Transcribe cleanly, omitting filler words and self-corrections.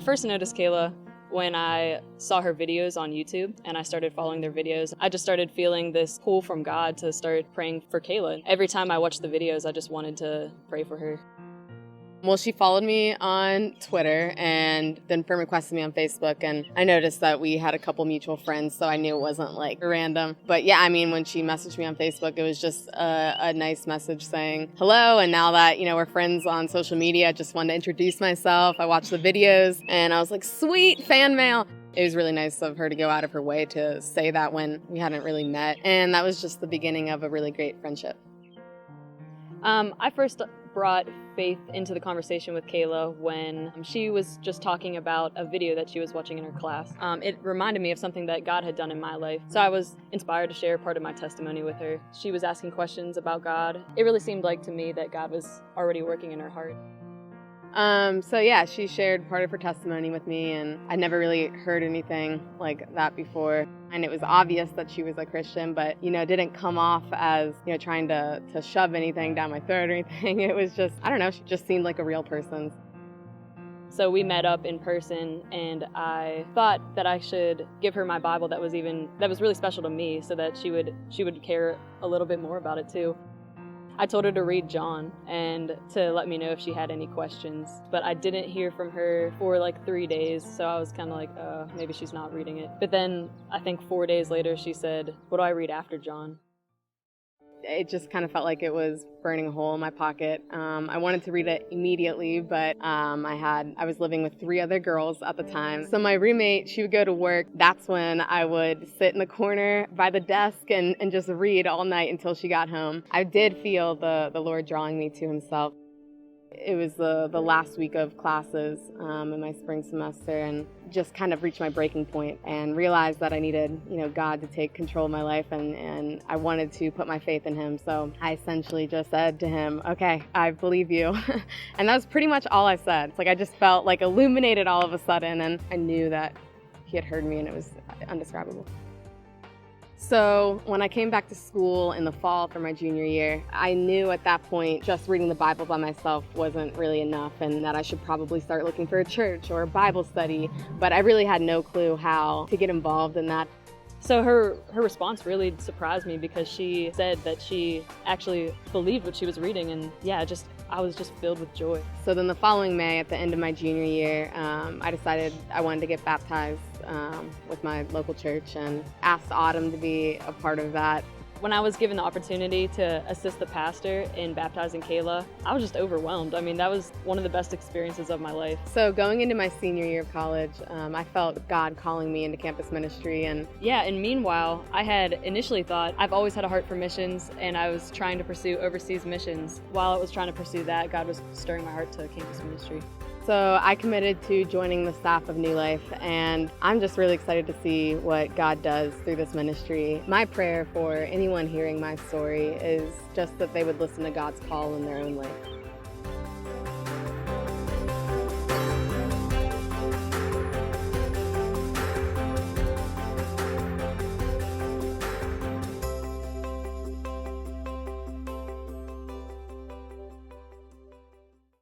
first noticed Kayla when I saw her videos on YouTube and I started following their videos. I just started feeling this pull from God to start praying for Kayla. Every time I watched the videos, I just wanted to pray for her. Well, she followed me on Twitter and then friend requested me on Facebook, and I noticed that we had a couple mutual friends, so I knew it wasn't like random. But yeah, I mean, when she messaged me on Facebook, it was just a nice message saying hello, and now that, we're friends on social media, I just wanted to introduce myself. I watched the videos, and I was like, sweet, fan mail. It was really nice of her to go out of her way to say that when we hadn't really met, and that was just the beginning of a really great friendship. I first brought faith into the conversation with Kayla when she was just talking about a video that she was watching in her class. It reminded me of something that God had done in my life, so I was inspired to share part of my testimony with her. She was asking questions about God. It really seemed like to me that God was already working in her heart. So yeah, she shared part of her testimony with me, and I'd never really heard anything like that before. And it was obvious that she was a Christian, but, didn't come off as, trying to shove anything down my throat or anything. It was just, I don't know, she just seemed like a real person. So we met up in person, and I thought that I should give her my Bible that was really special to me, so that she would care a little bit more about it too. I told her to read John and to let me know if she had any questions, but I didn't hear from her for like 3 days, so I was kind of like, maybe she's not reading it. But then I think 4 days later she said, what do I read after John? It just kind of felt like it was burning a hole in my pocket. I wanted to read it immediately, but I was living with 3 other girls at the time. So my roommate, she would go to work. That's when I would sit in the corner by the desk and just read all night until she got home. I did feel the Lord drawing me to himself. It was the last week of classes in my spring semester, and just kind of reached my breaking point and realized that I needed, God to take control of my life, and I wanted to put my faith in him. So I essentially just said to him, okay, I believe you. And that was pretty much all I said. It's like I just felt like illuminated all of a sudden, and I knew that he had heard me, and it was indescribable. So when I came back to school in the fall for my junior year, I knew at that point just reading the Bible by myself wasn't really enough, and that I should probably start looking for a church or a Bible study, but I really had no clue how to get involved in that. So her response really surprised me, because she said that she actually believed what she was reading, and I was just filled with joy. So then the following May, at the end of my junior year, I decided I wanted to get baptized with my local church, and asked Autumn to be a part of that. When I was given the opportunity to assist the pastor in baptizing Kayla, I was just overwhelmed. I mean, that was one of the best experiences of my life. So going into my senior year of college, I felt God calling me into campus ministry. And meanwhile, I had initially thought I've always had a heart for missions, and I was trying to pursue overseas missions. While I was trying to pursue that, God was stirring my heart to campus ministry. So I committed to joining the staff of New Life, and I'm just really excited to see what God does through this ministry. My prayer for anyone hearing my story is just that they would listen to God's call in their own way.